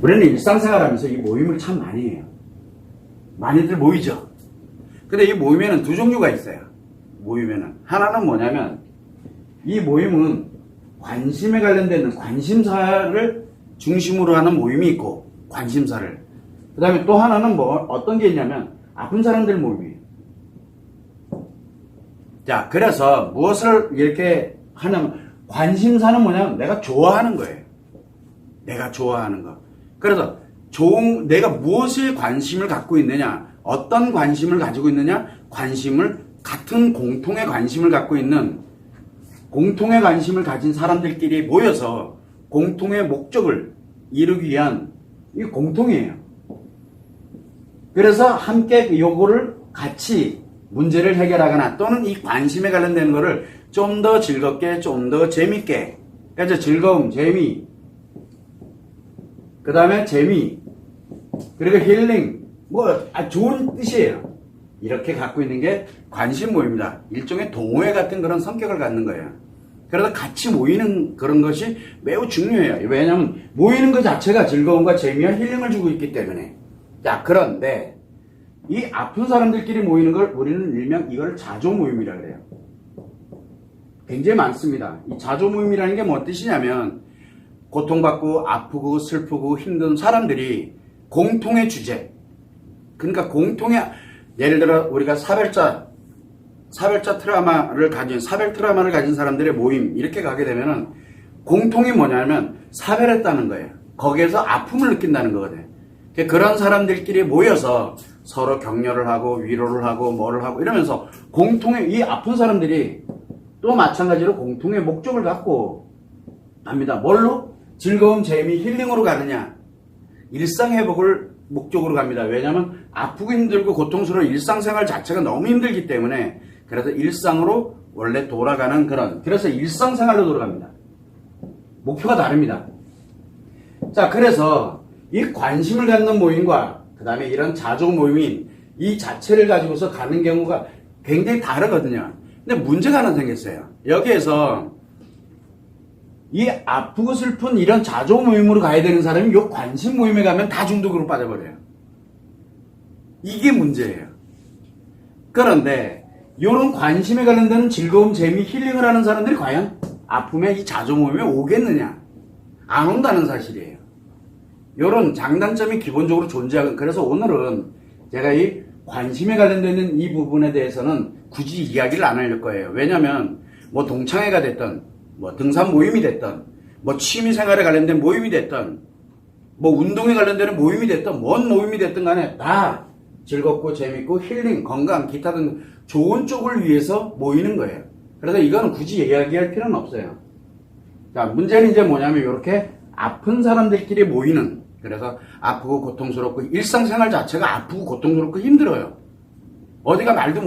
우리는 일상생활하면서 이 모임을 참 많이 해요. 많이들 모이죠. 근데 이 모임에는 두 종류가 있어요. 모임에는 하나는 뭐냐면 이 모임은 관심에 관련된 관심사를 중심으로 하는 모임이 있고, 관심사를. 그 다음에 또 하나는 어떤 게 있냐면 아픈 사람들 모임이에요. 자, 그래서 무엇을 이렇게 하냐면 관심사는 뭐냐면 내가 좋아하는 거예요. 내가 좋아하는 거. 그래서 내가 무엇에 관심을 갖고 있느냐, 어떤 관심을 가지고 있느냐, 같은 공통의 관심을 갖고 있는, 공통의 관심을 가진 사람들끼리 모여서 공통의 목적을 이루기 위한, 이 공통이에요. 그래서 함께 요거를 같이 문제를 해결하거나 또는 이 관심에 관련된 거를 좀 더 즐겁게, 좀 더 재밌게, 그래서 즐거움, 재미, 그 다음에 재미, 그리고 힐링, 좋은 뜻이에요. 이렇게 갖고 있는 게 관심 모임이다. 일종의 동호회 같은 그런 성격을 갖는 거예요. 그래서 같이 모이는 그런 것이 매우 중요해요. 왜냐하면 모이는 것 자체가 즐거움과 재미와 힐링을 주고 있기 때문에. 자, 그런데 이 아픈 사람들끼리 모이는 걸 우리는 일명 이걸 자조 모임이라 그래요. 굉장히 많습니다. 이 자조 모임이라는 게 뭔 뜻이냐면 고통받고 아프고 슬프고 힘든 사람들이 공통의 주제, 그러니까 예를 들어 우리가 사별 트라우마를 가진 사람들의 모임 이렇게 가게 되면은 공통이 뭐냐면 사별했다는 거예요. 거기에서 아픔을 느낀다는 거거든요. 그런 사람들끼리 모여서 서로 격려를 하고 위로를 하고 뭐를 하고 이러면서 공통의, 이 아픈 사람들이 또 마찬가지로 공통의 목적을 갖고 합니다. 뭘로? 즐거움, 재미, 힐링으로 가느냐? 일상회복을 목적으로 갑니다. 왜냐하면 아프고 힘들고 고통스러운 일상생활 자체가 너무 힘들기 때문에, 그래서 일상으로 원래 돌아가는 그래서 일상생활로 돌아갑니다. 목표가 다릅니다. 자, 그래서 이 관심을 갖는 모임과 그 다음에 이런 자조 모임인 이 자체를 가지고서 가는 경우가 굉장히 다르거든요. 근데 문제가 하나 생겼어요. 여기에서 이 아프고 슬픈 이런 자조 모임으로 가야 되는 사람이 요 관심 모임에 가면 다 중독으로 빠져버려요. 이게 문제예요. 그런데 요런 관심에 관련되는 즐거움, 재미, 힐링을 하는 사람들이 과연 아픔의 이 자조 모임에 오겠느냐? 안 온다는 사실이에요. 요런 장단점이 기본적으로 존재하고, 그래서 오늘은 제가 이 관심에 관련되는 이 부분에 대해서는 굳이 이야기를 안 할 거예요. 왜냐면 동창회가 됐던, 등산 모임이 됐던, 취미생활에 관련된 모임이 됐던, 운동에 관련되는 모임이 됐던, 뭔 모임이 됐든 간에 다 즐겁고 재밌고 힐링, 건강, 기타 등 좋은 쪽을 위해서 모이는 거예요. 그래서 이거는 굳이 이야기할 필요는 없어요. 자, 문제는 이제 뭐냐면 이렇게 아픈 사람들끼리 모이는, 그래서 아프고 고통스럽고 일상생활 자체가 아프고 고통스럽고 힘들어요. 어디가 말도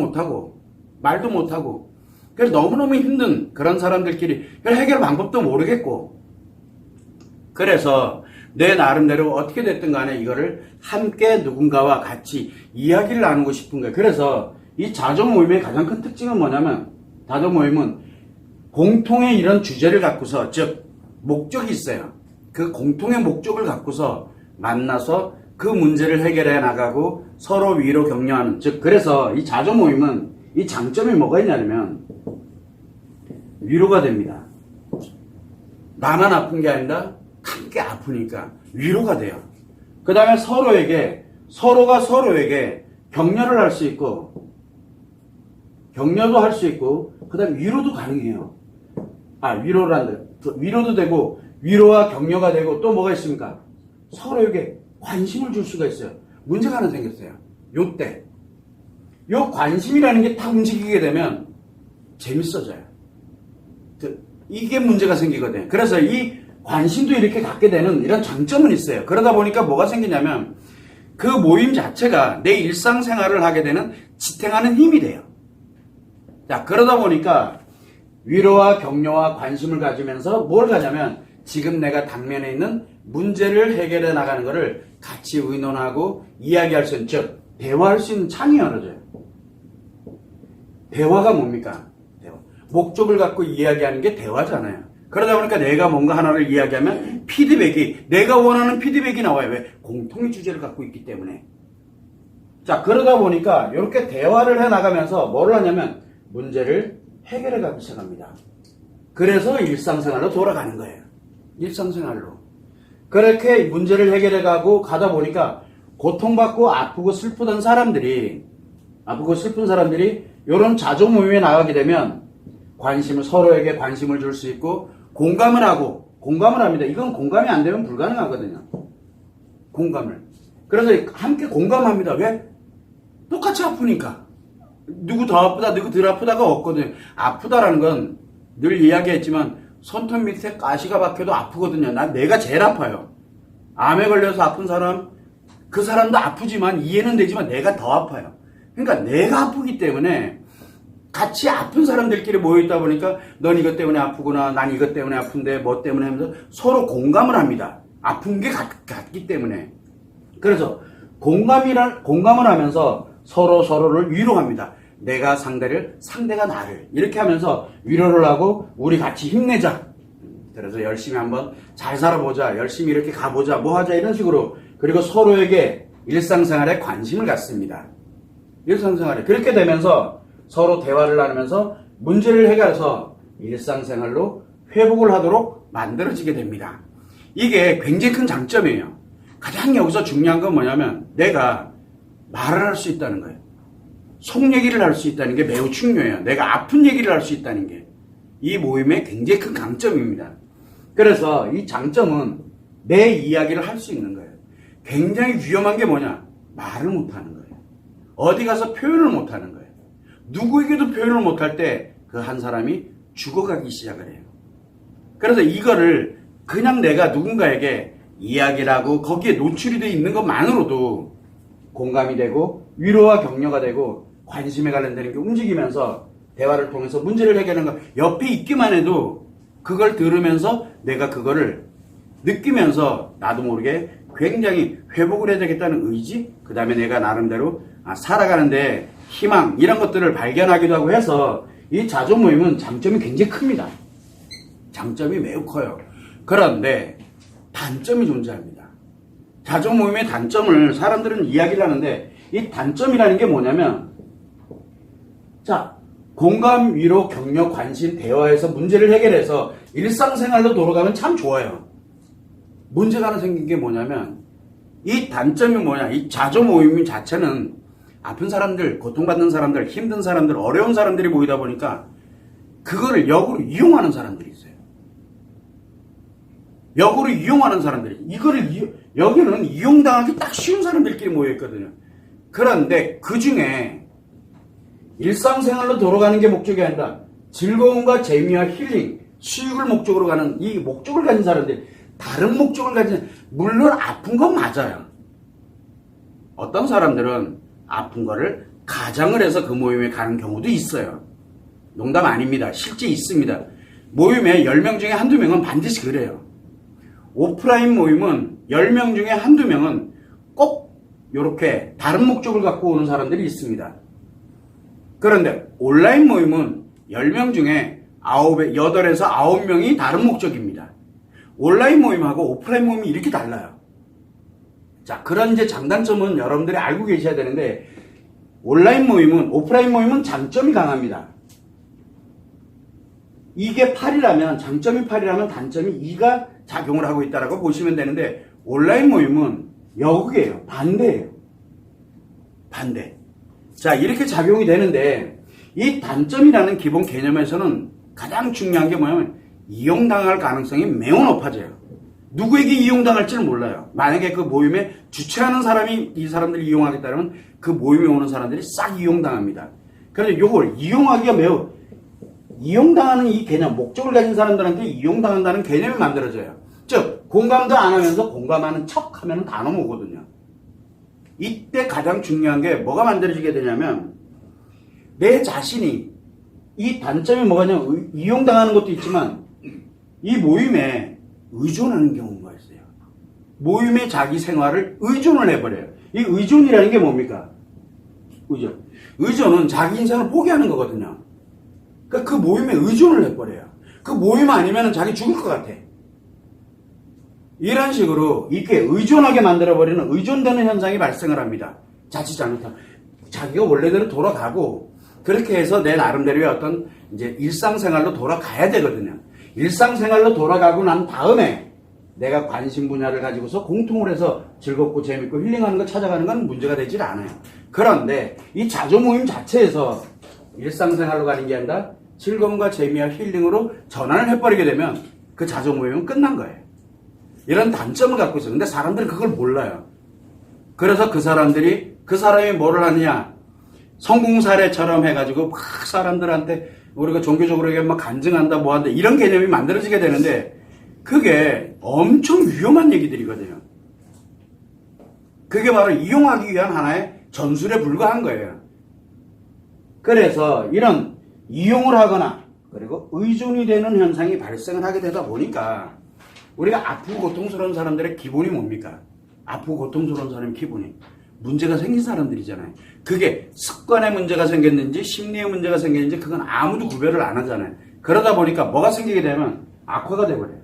못하고 그래서 너무너무 힘든 그런 사람들끼리 해결 방법도 모르겠고, 그래서 내 나름대로 어떻게 됐든 간에 이거를 함께 누군가와 같이 이야기를 나누고 싶은 거예요. 그래서 이 자조 모임의 가장 큰 특징은 뭐냐면, 자조 모임은 공통의 이런 주제를 갖고서, 즉 목적이 있어요. 그 공통의 목적을 갖고서 만나서 그 문제를 해결해 나가고 서로 위로 격려하는, 즉 그래서 이 자조 모임은 이 장점이 뭐가 있냐면 위로가 됩니다. 나만 아픈 게 아니라 함께 아프니까 위로가 돼요. 그 다음에 서로가 서로에게 격려를 할 수 있고, 격려도 할 수 있고, 그 다음에 위로도 가능해요. 위로도 되고, 위로와 격려가 되고, 또 뭐가 있습니까? 서로에게 관심을 줄 수가 있어요. 문제가 하나 생겼어요. 요 관심이라는 게 딱 움직이게 되면 재밌어져요. 이게 문제가 생기거든요. 그래서 이 관심도 이렇게 갖게 되는 이런 장점은 있어요. 그러다 보니까 뭐가 생기냐면 그 모임 자체가 내 일상생활을 하게 되는 지탱하는 힘이 돼요. 자, 그러다 보니까 위로와 격려와 관심을 가지면서 뭘 가냐면 지금 내가 당면에 있는 문제를 해결해 나가는 것을 같이 의논하고 이야기할 수 있는, 즉 대화할 수 있는 창이 열어져요. 대화가 뭡니까? 대화. 목적을 갖고 이야기하는 게 대화잖아요. 그러다 보니까 내가 뭔가 하나를 이야기하면 피드백이, 내가 원하는 피드백이 나와요. 왜? 공통의 주제를 갖고 있기 때문에. 자, 그러다 보니까 이렇게 대화를 해나가면서 뭘 하냐면 문제를 해결해 가기 시작합니다. 그래서 일상생활로 돌아가는 거예요. 일상생활로. 그렇게 문제를 해결해 가고 가다 보니까 고통받고 아프고 슬픈 사람들이 이런 자조 모임에 나가게 되면 서로에게 관심을 줄 수 있고 공감을 합니다. 이건 공감이 안 되면 불가능하거든요. 공감을. 그래서 함께 공감합니다. 왜? 똑같이 아프니까. 누구 더 아프다, 누구 덜 아프다가 없거든요. 아프다라는 건 늘 이야기했지만 손톱 밑에 가시가 박혀도 아프거든요. 내가 제일 아파요. 암에 걸려서 아픈 사람, 그 사람도 아프지만 이해는 되지만 내가 더 아파요. 그러니까 내가 아프기 때문에 같이 아픈 사람들끼리 모여있다 보니까 넌 이것 때문에 아프구나, 난 이것 때문에 아픈데 뭐 때문에 하면서 서로 공감을 합니다. 아픈 게 같기 때문에. 그래서 공감을 하면서 서로를 위로합니다. 내가 상대가 나를. 이렇게 하면서 위로를 하고 우리 같이 힘내자. 그래서 열심히 한번 잘 살아보자. 열심히 이렇게 가보자. 뭐 하자. 이런 식으로. 그리고 서로에게 일상생활에 관심을 갖습니다. 일상생활에. 그렇게 되면서 서로 대화를 나누면서 문제를 해결해서 일상생활로 회복을 하도록 만들어지게 됩니다. 이게 굉장히 큰 장점이에요. 가장 여기서 중요한 건 뭐냐면 내가 말을 할 수 있다는 거예요. 속 얘기를 할 수 있다는 게 매우 중요해요. 내가 아픈 얘기를 할 수 있다는 게 이 모임의 굉장히 큰 강점입니다. 그래서 이 장점은 내 이야기를 할 수 있는 거예요. 굉장히 위험한 게 뭐냐? 말을 못하는 거예요. 어디 가서 표현을 못하는 거예요. 누구에게도 표현을 못할 때 그 한 사람이 죽어가기 시작을 해요. 그래서 이거를 그냥 내가 누군가에게 이야기를 하고 거기에 노출이 되어 있는 것만으로도 공감이 되고 위로와 격려가 되고 관심에 관련되는 게 움직이면서 대화를 통해서 문제를 해결하는 거 옆에 있기만 해도 그걸 들으면서 내가 그거를 느끼면서 나도 모르게 굉장히 회복을 해야 되겠다는 의지, 그 다음에 내가 나름대로 살아가는데 희망 이런 것들을 발견하기도 하고 해서 이 자조 모임은 장점이 굉장히 큽니다. 장점이 매우 커요. 그런데 단점이 존재합니다. 자조 모임의 단점을 사람들은 이야기를 하는데 이 단점이라는 게 뭐냐면 자, 공감, 위로, 격려, 관심, 대화해서 문제를 해결해서 일상생활로 돌아가면 참 좋아요. 문제가 하나 생긴 게 뭐냐면 이 단점이 뭐냐, 이 자조 모임 자체는 아픈 사람들, 고통받는 사람들, 힘든 사람들, 어려운 사람들이 모이다 보니까 그거를 역으로 이용하는 사람들이 있어요. 역으로 이용하는 사람들이, 여기는 이용당하기 딱 쉬운 사람들끼리 모여있거든요. 그런데 그 중에 일상생활로 돌아가는 게 목적이 아니라 즐거움과 재미와 힐링, 수익을 목적으로 가는 이 목적을 가진 사람들이 다른 목적을 가진, 물론 아픈 건 맞아요. 어떤 사람들은 아픈 거를 가장을 해서 그 모임에 가는 경우도 있어요. 농담 아닙니다. 실제 있습니다. 모임에 10명 중에 한두 명은 반드시 그래요. 오프라인 모임은 10명 중에 한두 명은 꼭 이렇게 다른 목적을 갖고 오는 사람들이 있습니다. 그런데 온라인 모임은 10명 중에 8에서 9명이 다른 목적입니다. 온라인 모임하고 오프라인 모임이 이렇게 달라요. 자, 그런 이제 장단점은 여러분들이 알고 계셔야 되는데 오프라인 모임은 장점이 강합니다. 이게 8이라면, 장점이 8이라면 단점이 2가 작용을 하고 있다고 보시면 되는데 온라인 모임은 역이에요. 반대예요. 반대. 자, 이렇게 작용이 되는데 이 단점이라는 기본 개념에서는 가장 중요한 게 뭐냐면 이용당할 가능성이 매우 높아져요. 누구에게 이용당할지는 몰라요. 만약에 그 모임에 주최하는 사람이 이 사람들을 이용하겠다면 그 모임에 오는 사람들이 싹 이용당합니다. 그래서 이걸 이용하기가 매우, 이용당하는 이 개념, 목적을 가진 사람들한테 이용당한다는 개념이 만들어져요. 즉, 공감도 안 하면서 공감하는 척 하면 다 넘어오거든요. 이때 가장 중요한 게 뭐가 만들어지게 되냐면 내 자신이, 이 단점이 뭐냐면 이용당하는 것도 있지만 이 모임에 의존하는 경우가 있어요. 모임의 자기 생활을 의존을 해버려요. 이 의존이라는 게 뭡니까? 의존은 자기 인생을 포기하는 거거든요. 그러니까 그 모임에 의존을 해버려요. 그 모임 아니면 자기 죽을 것 같아. 이런 식으로 이렇게 의존하게 만들어버리는 의존되는 현상이 발생을 합니다. 자칫 잘못하면. 자기가 원래대로 돌아가고, 그렇게 해서 내 나름대로의 어떤 이제 일상생활로 돌아가야 되거든요. 일상생활로 돌아가고 난 다음에 내가 관심 분야를 가지고서 공통을 해서 즐겁고 재밌고 힐링하는 걸 찾아가는 건 문제가 되질 않아요. 그런데 이 자조 모임 자체에서 일상생활로 가는 게 아니라 즐거움과 재미와 힐링으로 전환을 해버리게 되면 그 자조 모임은 끝난 거예요. 이런 단점을 갖고 있어요. 근데 사람들은 그걸 몰라요. 그래서 그 사람이 뭐를 하느냐, 성공 사례처럼 해가지고 막 사람들한테 우리가 종교적으로 막 간증한다 뭐 한다 이런 개념이 만들어지게 되는데 그게 엄청 위험한 얘기들이거든요. 그게 바로 이용하기 위한 하나의 전술에 불과한 거예요. 그래서 이런 이용을 하거나 그리고 의존이 되는 현상이 발생을 하게 되다 보니까 우리가 아프고 고통스러운 사람들의 기본이 뭡니까? 아프고 고통스러운 사람의 기본이 문제가 생긴 사람들이잖아요. 그게 습관의 문제가 생겼는지 심리의 문제가 생겼는지 그건 아무도 구별을 안 하잖아요. 그러다 보니까 뭐가 생기게 되면 악화가 돼버려요.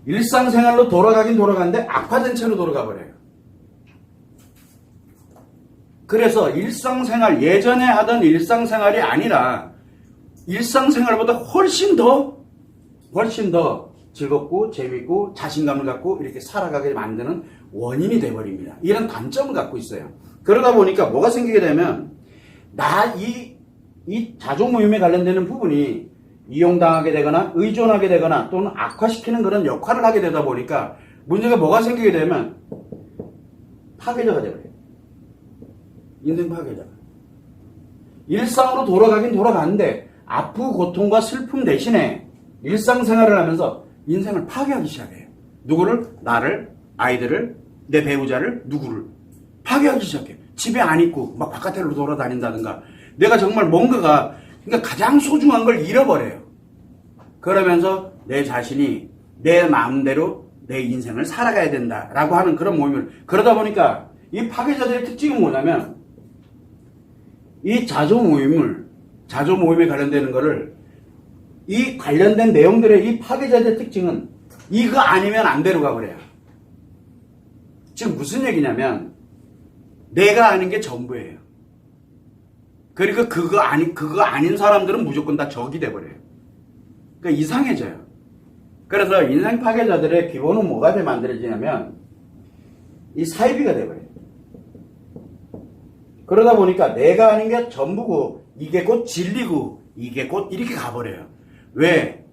일상생활로 돌아가긴 돌아가는데 악화된 채로 돌아가 버려요. 그래서 일상생활, 예전에 하던 일상생활이 아니라 일상생활보다 훨씬 더 즐겁고 재밌고 자신감을 갖고 이렇게 살아가게 만드는 원인이 돼버립니다. 이런 단점을 갖고 있어요. 그러다 보니까 뭐가 생기게 되면 이 자조 모임에 관련되는 부분이 이용당하게 되거나 의존하게 되거나 또는 악화시키는 그런 역할을 하게 되다 보니까 문제가 뭐가 생기게 되면 파괴자가 돼버려요. 인생 파괴자. 일상으로 돌아가긴 돌아가는데 아프고 고통과 슬픔 대신에 일상생활을 하면서 인생을 파괴하기 시작해요. 누구를? 나를, 아이들을, 내 배우자를, 누구를 파괴하기 시작해요. 집에 안 있고 막 바깥으로 돌아다닌다든가 내가 정말 뭔가가 그러니까 가장 소중한 걸 잃어버려요. 그러면서 내 자신이 내 마음대로 내 인생을 살아가야 된다라고 하는 그런 모임을 그러다 보니까 이 파괴자들의 특징은 뭐냐면 이 자조 모임에 관련되는 거를 이 관련된 내용들의 이 파괴자들의 특징은 이거 아니면 안 되로 가버려요. 지금 무슨 얘기냐면 내가 아는 게 전부예요. 그리고 그거 아닌 사람들은 무조건 다 적이 돼버려요. 그러니까 이상해져요. 그래서 인생 파괴자들의 기본은 뭐가 돼 만들어지냐면 이 사이비가 돼버려요. 그러다 보니까 내가 아는 게 전부고 이게 곧 진리고 이게 곧 이렇게 가버려요. 왜?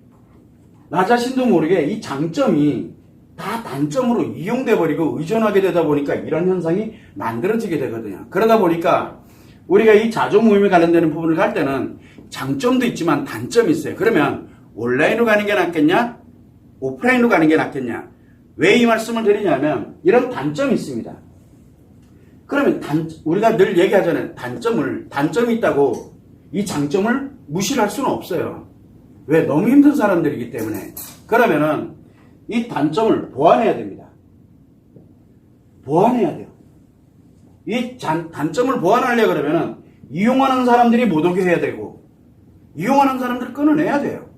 나 자신도 모르게 이 장점이 다 단점으로 이용돼 버리고 의존하게 되다 보니까 이런 현상이 만들어지게 되거든요. 그러다 보니까 우리가 이 자조 모임에 관련되는 부분을 갈 때는 장점도 있지만 단점이 있어요. 그러면 온라인으로 가는 게 낫겠냐? 오프라인으로 가는 게 낫겠냐? 왜 이 말씀을 드리냐면 이런 단점이 있습니다. 그러면 우리가 늘 얘기하잖아요. 단점이 있다고 이 장점을 무시를 할 수는 없어요. 왜? 너무 힘든 사람들이기 때문에. 그러면은 이 단점을 보완해야 됩니다. 보완해야 돼요. 이 단점을 보완하려고 그러면은 이용하는 사람들이 못 오게 해야 되고 이용하는 사람들을 끊어내야 돼요.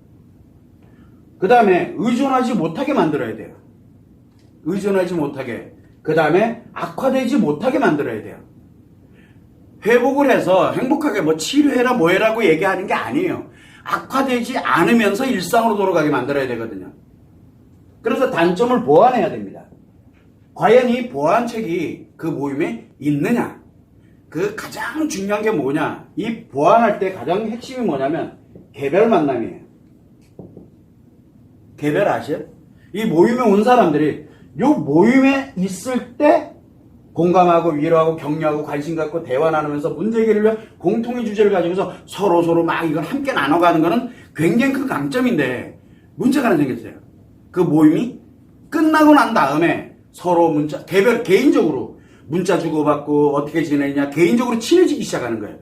그 다음에 의존하지 못하게 만들어야 돼요. 의존하지 못하게. 그 다음에 악화되지 못하게 만들어야 돼요. 회복을 해서 행복하게 뭐 치료해라 뭐해라고 얘기하는 게 아니에요. 악화되지 않으면서 일상으로 돌아가게 만들어야 되거든요. 그래서 단점을 보완해야 됩니다. 과연 이 보완책이 그 모임에 있느냐? 그 가장 중요한 게 뭐냐? 이 보완할 때 가장 핵심이 뭐냐면 개별 만남이에요. 개별 아시요? 이 모임에 온 사람들이 요 모임에 있을 때 공감하고 위로하고 격려하고 관심 갖고 대화 나누면서 문제 해결을 위한 공통의 주제를 가지고서 서로 막 이걸 함께 나눠가는 거는 굉장히 큰 강점인데 문제가 하나 생겼어요. 그 모임이 끝나고 난 다음에 서로 개인적으로 문자 주고받고 어떻게 지내냐 개인적으로 친해지기 시작하는 거예요.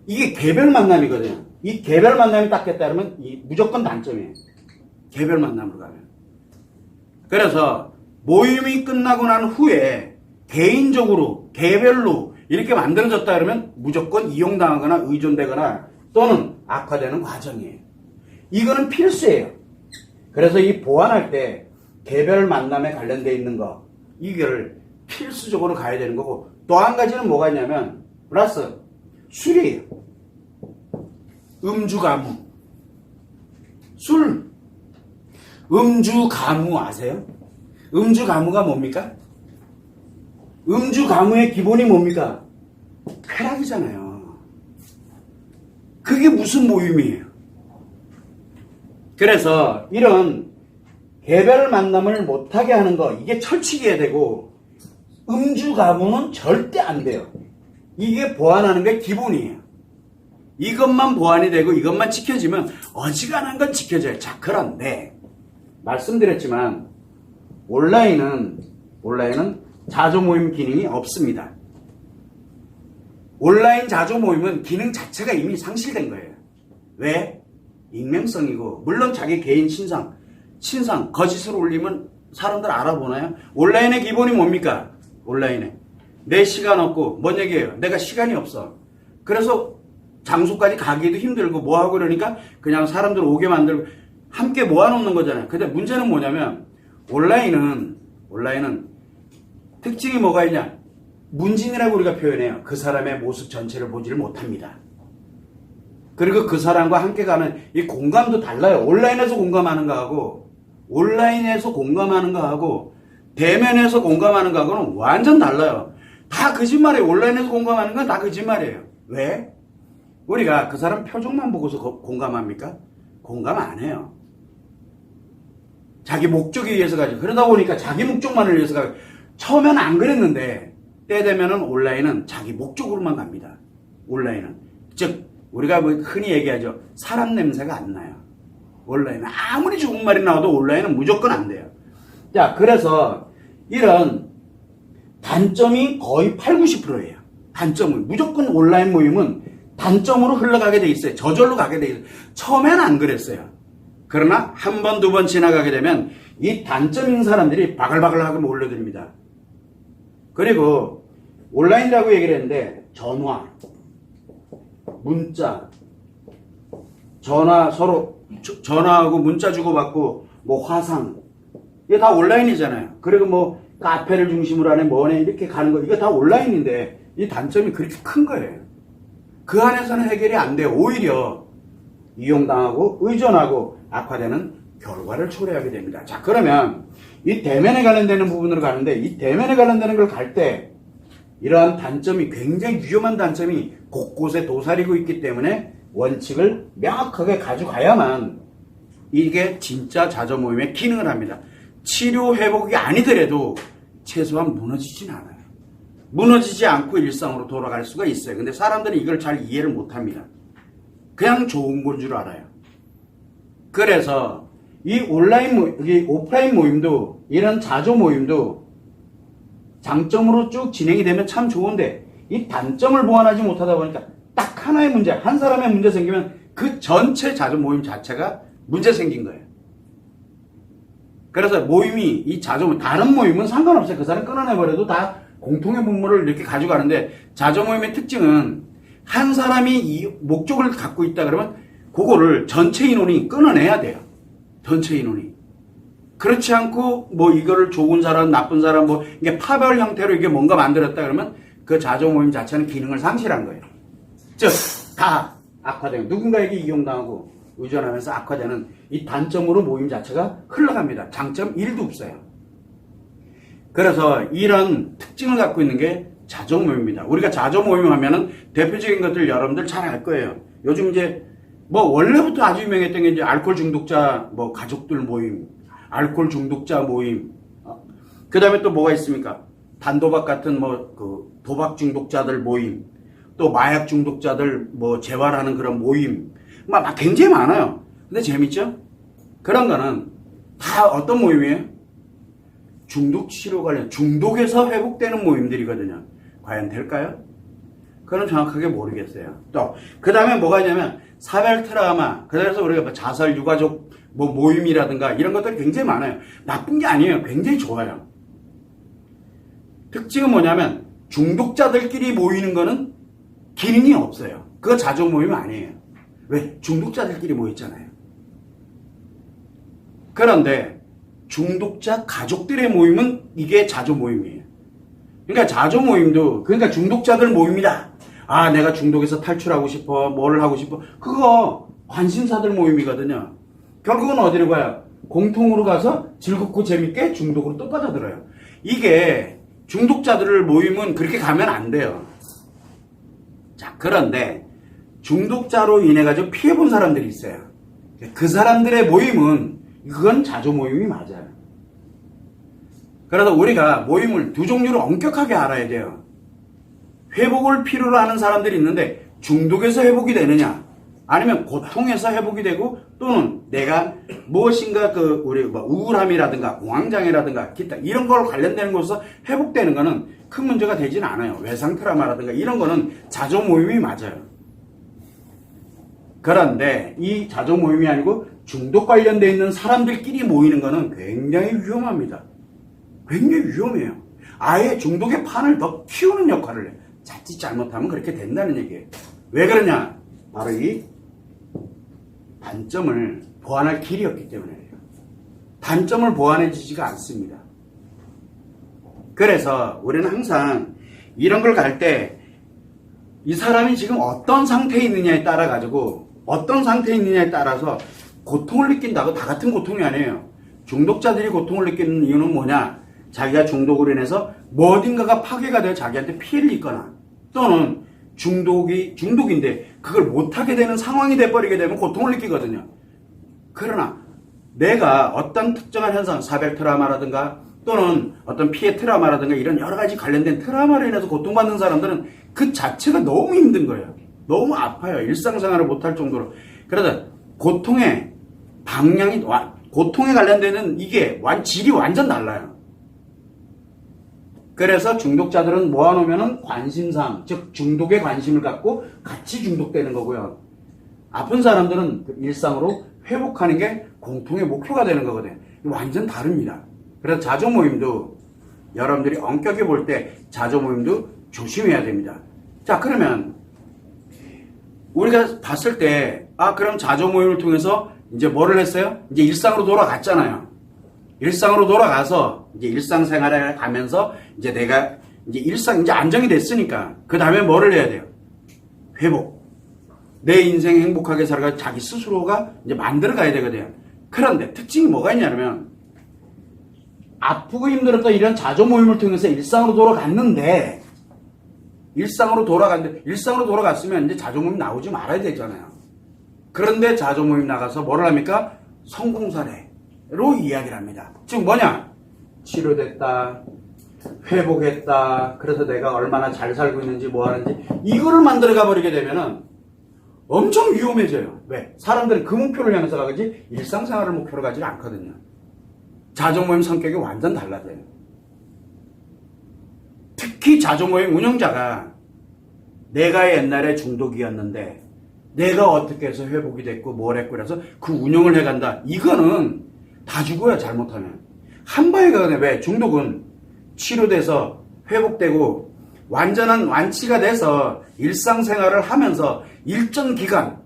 이게 개별 만남이거든요. 이 개별 만남이 딱 됐다 그러면 무조건 단점이에요. 개별 만남으로 가면. 그래서 모임이 끝나고 난 후에 개인적으로 개별로 이렇게 만들어졌다 그러면 무조건 이용당하거나 의존되거나 또는 악화되는 과정이에요. 이거는 필수예요. 그래서 이 보완할 때 개별 만남에 관련되어 있는 거 이걸 필수적으로 가야 되는 거고, 또 한 가지는 뭐가 있냐면 플러스 술이에요. 음주가무. 술. 음주가무 아세요? 음주가무가 뭡니까? 음주가무의 기본이 뭡니까? 쾌락이잖아요. 그게 무슨 모임이에요? 그래서 이런 개별 만남을 못하게 하는 거, 이게 철칙이어야 되고, 음주가무는 절대 안 돼요. 이게 보완하는 게 기본이에요. 이것만 보완이 되고 이것만 지켜지면 어지간한 건 지켜져요. 자, 그런데 말씀드렸지만 온라인은 자조 모임 기능이 없습니다. 온라인 자조 모임은 기능 자체가 이미 상실된 거예요. 왜? 익명성이고, 물론 자기 개인 신상 거짓으로 올리면 사람들 알아보나요? 온라인의 기본이 뭡니까? 온라인에 내 시간 없고, 뭔 얘기예요? 내가 시간이 없어. 그래서 장소까지 가기도 힘들고 뭐하고, 그러니까 그냥 사람들 오게 만들고 함께 모아놓는 거잖아요. 근데 문제는 뭐냐면 온라인은 특징이 뭐가 있냐? 문진이라고 우리가 표현해요. 그 사람의 모습 전체를 보지를 못합니다. 그리고 그 사람과 함께 가는 이 공감도 달라요. 온라인에서 공감하는 거하고 대면에서 공감하는 거하고는 완전 달라요. 다 거짓말이에요. 온라인에서 공감하는 건 다 거짓말이에요. 왜? 우리가 그 사람 표정만 보고서 공감합니까? 공감 안 해요. 자기 목적에 의해서 가죠. 그러다 보니까 자기 목적만을 위해서 가요. 처음에는 안 그랬는데 때 되면은 온라인은 자기 목적으로만 갑니다. 온라인은. 즉 우리가 뭐 흔히 얘기하죠. 사람 냄새가 안 나요. 온라인은 아무리 좋은 말이 나와도 온라인은 무조건 안 돼요. 자, 그래서 이런 단점이 거의 80, 90%예요. 단점은 무조건 온라인 모임은 단점으로 흘러가게 돼 있어요. 저절로 가게 돼 있어요. 처음엔 안 그랬어요. 그러나 한 번, 두 번 지나가게 되면 이 단점인 사람들이 바글바글하게 몰려듭니다. 그리고 온라인이라고 얘기를 했는데 전화, 문자, 서로 전화하고 문자 주고받고 뭐 화상, 이게 다 온라인이잖아요. 그리고 뭐 카페를 중심으로 하는 뭐네 이렇게 가는 거, 이거 다 온라인인데 이 단점이 그렇게 큰 거예요. 그 안에서는 해결이 안 돼요. 오히려 이용당하고 의존하고 악화되는 결과를 초래하게 됩니다. 자, 그러면 이 대면에 관련되는 부분으로 가는데, 이 대면에 관련되는 걸 갈 때 이러한 단점이, 굉장히 위험한 단점이 곳곳에 도사리고 있기 때문에 원칙을 명확하게 가져가야만 이게 진짜 자조 모임의 기능을 합니다. 치료 회복이 아니더라도 최소한 무너지진 않아요. 무너지지 않고 일상으로 돌아갈 수가 있어요. 근데 사람들이 이걸 잘 이해를 못합니다. 그냥 좋은 건 줄 알아요. 그래서 이 이 오프라인 모임도, 이런 자조 모임도 장점으로 쭉 진행이 되면 참 좋은데, 이 단점을 보완하지 못하다 보니까 딱 하나의 문제, 한 사람의 문제 생기면 그 전체 자조 모임 자체가 문제 생긴 거예요. 그래서 모임이, 이 자조 모임, 다른 모임은 상관없어요. 그 사람 끊어내버려도 다 공통의 분모를 이렇게 가져가는데, 자조 모임의 특징은 한 사람이 이 목적을 갖고 있다 그러면 그거를 전체 인원이 끊어내야 돼요. 전체 인원이. 그렇지 않고 뭐 이거를 좋은 사람, 나쁜 사람, 뭐 이게 파별 형태로 이게 뭔가 만들었다 그러면 그 자조 모임 자체는 기능을 상실한 거예요. 즉, 다 악화되고 누군가에게 이용당하고 의존하면서 악화되는 이 단점으로 모임 자체가 흘러갑니다. 장점 1도 없어요. 그래서 이런 특징을 갖고 있는 게 자조 모임입니다. 우리가 자조 모임 하면은 대표적인 것들 여러분들 잘 알 거예요. 요즘 이제 뭐 원래부터 아주 유명했던 게 이제 알코올 중독자 뭐 가족들 모임, 알코올 중독자 모임, 그 다음에 또 뭐가 있습니까? 단도박 같은 뭐 그 도박 중독자들 모임, 또 마약 중독자들 뭐 재활하는 그런 모임, 막 굉장히 많아요. 근데 재밌죠? 그런 거는 다 어떤 모임이에요? 중독 치료 관련, 중독에서 회복되는 모임들이거든요. 과연 될까요? 그건 정확하게 모르겠어요. 또 그 다음에 뭐가 있냐면 사별 트라우마, 그래서 우리가 뭐 자살 유가족 뭐 모임이라든가 이런 것들이 굉장히 많아요. 나쁜 게 아니에요. 굉장히 좋아요. 특징은 뭐냐면 중독자들끼리 모이는 거는 기능이 없어요. 그거 자조 모임 아니에요. 왜? 중독자들끼리 모였잖아요. 그런데 중독자 가족들의 모임은 이게 자조 모임이에요. 그러니까 자조 모임도 그러니까 중독자들 모임이다. 아, 내가 중독에서 탈출하고 싶어. 뭘 하고 싶어. 그거 관심사들 모임이거든요. 결국은 어디로 가요? 공통으로 가서 즐겁고 재밌게 중독으로 또 빠져들어요. 이게 중독자들을 모임은 그렇게 가면 안 돼요. 자, 그런데 중독자로 인해 가지고 피해본 사람들이 있어요. 그 사람들의 모임은 그건 자조 모임이 맞아요. 그래서 우리가 모임을 두 종류로 엄격하게 알아야 돼요. 회복을 필요로 하는 사람들이 있는데 중독에서 회복이 되느냐, 아니면 고통에서 회복이 되고, 또는 내가 무엇인가 우리 우울함이라든가 공황장애라든가 기타 이런 걸 관련되는 것에서 회복되는 거는 큰 문제가 되지는 않아요. 외상 트라우마라든가 이런 거는 자조 모임이 맞아요. 그런데 이 자조 모임이 아니고 중독 관련되어 있는 사람들끼리 모이는 거는 굉장히 위험합니다. 굉장히 위험해요. 아예 중독의 판을 더 키우는 역할을 해요. 자칫 잘못하면 그렇게 된다는 얘기예요. 왜 그러냐? 바로 이 단점을 보완할 길이 없기 때문이에요. 단점을 보완해 주지가 않습니다. 그래서 우리는 항상 이런 걸 갈 때 이 사람이 지금 어떤 상태에 있느냐에 따라 가지고 어떤 상태에 있느냐에 따라서 고통을 느낀다고 다 같은 고통이 아니에요. 중독자들이 고통을 느끼는 이유는 뭐냐? 자기가 중독으로 인해서 뭐 어딘가가 파괴가 되어 자기한테 피해를 입거나, 또는 중독인데 그걸 못하게 되는 상황이 돼버리게 되면 고통을 느끼거든요. 그러나 내가 어떤 특정한 현상, 사별 트라우마라든가 또는 어떤 피해 트라우마라든가 이런 여러 가지 관련된 트라우마로 인해서 고통받는 사람들은 그 자체가 너무 힘든 거예요. 너무 아파요. 일상생활을 못할 정도로. 그래서 고통의 방향이, 고통에 관련되는 이게 질이 완전 달라요. 그래서 중독자들은 모아놓으면 관심상, 즉 중독에 관심을 갖고 같이 중독되는 거고요. 아픈 사람들은 일상으로 회복하는 게 공통의 목표가 되는 거거든요. 완전 다릅니다. 그래서 자조 모임도 여러분들이 엄격히 볼 때 자조 모임도 조심해야 됩니다. 자, 그러면 우리가 봤을 때 그럼 자조 모임을 통해서 이제 뭐를 했어요? 이제 일상으로 돌아갔잖아요. 일상으로 돌아가서 이제 일상생활을 가면서 이제 내가 이제 이제 안정이 됐으니까 그 다음에 뭐를 해야 돼요? 회복. 내 인생 행복하게 살아가 자기 스스로가 이제 만들어 가야 되거든요. 그런데 특징이 뭐가 있냐면, 아프고 힘들었던 이런 자조 모임을 통해서 일상으로 돌아갔는데, 일상으로 돌아갔으면 이제 자조 모임 나오지 말아야 되잖아요. 그런데 자조 모임 나가서 뭐를 합니까? 성공 사례로 이야기를 합니다. 즉 뭐냐? 치료됐다, 회복했다, 그래서 내가 얼마나 잘 살고 있는지 뭐 하는지 이거를 만들어 가버리게 되면은 엄청 위험해져요. 왜? 사람들은 그 목표를 향해서 가지 일상생활을 목표로 가지 않거든요. 자조 모임 성격이 완전 달라져요. 특히 자조 모임 운영자가 내가 옛날에 중독이었는데 내가 어떻게 해서 회복이 됐고 뭘 했고 그래서 그 운영을 해간다. 이거는 다 죽어요. 잘못하면. 한 방에 가거든요. 왜? 중독은 치료돼서 회복되고 완전한 완치가 돼서 일상생활을 하면서 일정 기간,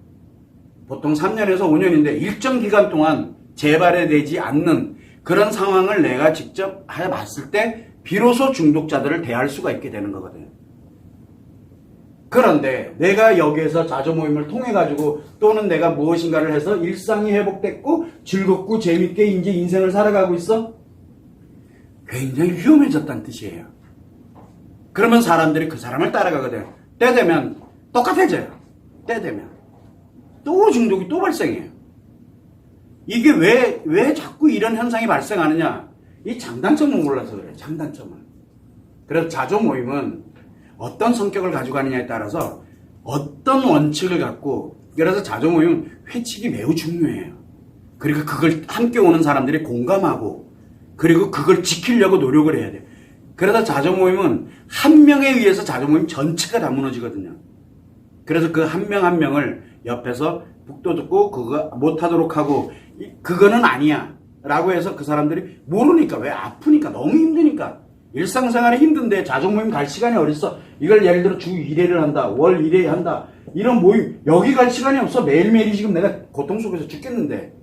보통 3년에서 5년인데 일정 기간 동안 재발되지 않는 그런 상황을 내가 직접 해봤을 때 비로소 중독자들을 대할 수가 있게 되는 거거든요. 그런데 내가 여기에서 자조 모임을 통해 가지고 또는 내가 무엇인가를 해서 일상이 회복됐고 즐겁고 재밌게 이제 인생을 살아가고 있어? 굉장히 위험해졌다는 뜻이에요. 그러면 사람들이 그 사람을 따라가거든요. 때 되면 똑같아져요. 때 되면 또 중독이 또 발생해요. 이게 왜 자꾸 이런 현상이 발생하느냐? 이 장단점을 몰라서 그래요. 장단점을. 그래서 자조 모임은 어떤 성격을 가지고 가느냐에 따라서 어떤 원칙을 갖고, 그래서 자조 모임은 회칙이 매우 중요해요. 그리고 그걸 함께 오는 사람들이 공감하고 그리고 그걸 지키려고 노력을 해야 돼요. 그래서 자조 모임은 한 명에 의해서 자조 모임 전체가 다 무너지거든요. 그래서 그 한 명 한 명을 옆에서 북도 듣고 그거 못하도록 하고 그거는 아니야 라고 해서 그 사람들이 모르니까, 왜? 아프니까, 너무 힘드니까. 일상생활이 힘든데 자조 모임 갈 시간이 어딨어? 이걸 예를 들어 주 1회를 한다, 월 1회 한다, 이런 모임 여기 갈 시간이 없어. 매일매일이 지금 내가 고통 속에서 죽겠는데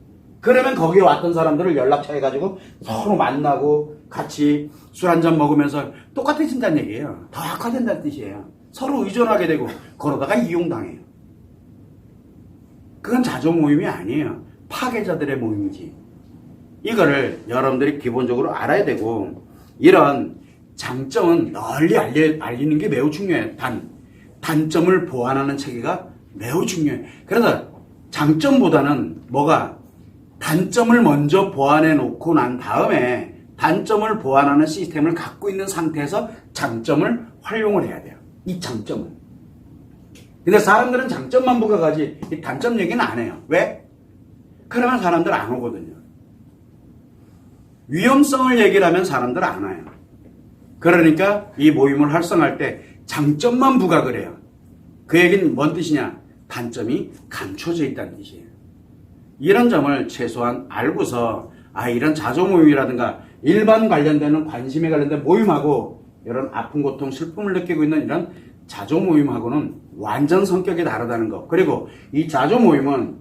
그러면 거기에 왔던 사람들을 연락처해가지고 서로 만나고 같이 술 한잔 먹으면서 똑같아진다는 얘기예요. 더 악화된다는 뜻이에요. 서로 의존하게 되고 그러다가 이용당해요. 그건 자조 모임이 아니에요. 파괴자들의 모임이지. 이거를 여러분들이 기본적으로 알아야 되고 이런 장점은 널리 알리는 게 매우 중요해요. 단점을 보완하는 체계가 매우 중요해요. 그래서 장점보다는 뭐가 단점을 먼저 보완해 놓고 난 다음에 단점을 보완하는 시스템을 갖고 있는 상태에서 장점을 활용을 해야 돼요. 이 장점은. 근데 사람들은 장점만 보고 가지 이 단점 얘기는 안 해요. 왜? 그러면 사람들 안 오거든요. 위험성을 얘기를 하면 사람들 안 와요. 그러니까 이 모임을 활성화할 때 장점만 부각을 해요. 그 얘기는 뭔 뜻이냐? 단점이 감춰져 있다는 뜻이에요. 이런 점을 최소한 알고서 이런 자조 모임이라든가 일반 관련되는 관심에 관련된 모임하고 이런 아픈 고통 슬픔을 느끼고 있는 이런 자조 모임하고는 완전 성격이 다르다는 거. 그리고 이 자조 모임은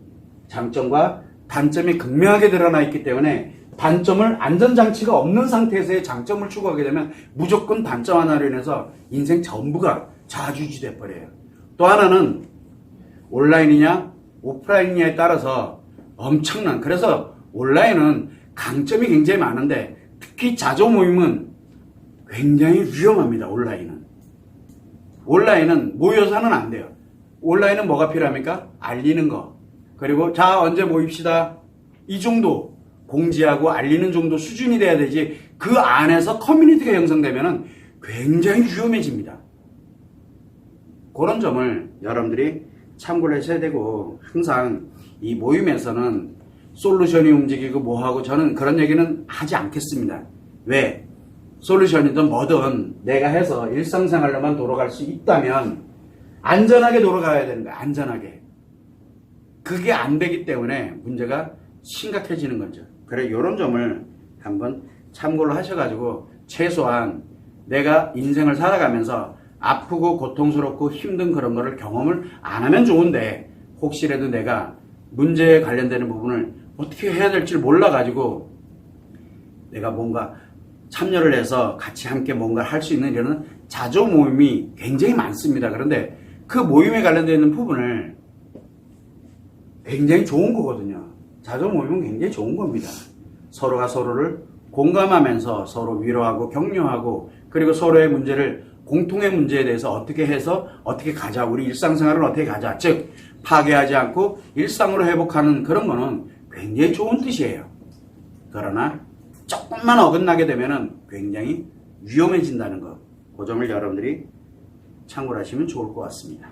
장점과 단점이 극명하게 드러나 있기 때문에 단점을 안전장치가 없는 상태에서의 장점을 추구하게 되면 무조건 단점 하나로 인해서 인생 전부가 좌지우지 돼버려요. 또 하나는 온라인이냐 오프라인이냐에 따라서 엄청난, 그래서 온라인은 강점이 굉장히 많은데 특히 자조 모임은 굉장히 위험합니다. 온라인은 모여서 하면 안 돼요. 온라인은 뭐가 필요합니까? 알리는 거. 그리고 자 언제 모입시다. 이 정도 공지하고 알리는 정도 수준이 돼야 되지 그 안에서 커뮤니티가 형성되면 굉장히 위험해집니다. 그런 점을 여러분들이 참고를 하셔야 되고 항상 이 모임에서는 솔루션이 움직이고 뭐하고 저는 그런 얘기는 하지 않겠습니다. 왜? 솔루션이든 뭐든 내가 해서 일상생활로만 돌아갈 수 있다면 안전하게 돌아가야 되는 거야. 안전하게. 그게 안 되기 때문에 문제가 심각해지는 거죠. 그래 이런 점을 한번 참고를 하셔가지고 최소한 내가 인생을 살아가면서 아프고 고통스럽고 힘든 그런 거를 경험을 안 하면 좋은데 혹시라도 내가 문제에 관련되는 부분을 어떻게 해야 될지 몰라가지고 내가 뭔가 참여를 해서 같이 함께 뭔가 할 수 있는 이런 자조 모임이 굉장히 많습니다. 그런데 그 모임에 관련되어 있는 부분을 굉장히 좋은 거거든요. 자조 모임은 굉장히 좋은 겁니다. 서로가 서로를 공감하면서 서로 위로하고 격려하고 그리고 서로의 문제를 공통의 문제에 대해서 어떻게 해서 어떻게 가자. 우리 일상생활을 어떻게 가자. 즉 파괴하지 않고 일상으로 회복하는 그런 거는 굉장히 좋은 뜻이에요. 그러나 조금만 어긋나게 되면 굉장히 위험해진다는 거. 그 점을 여러분들이 참고를 하시면 좋을 것 같습니다.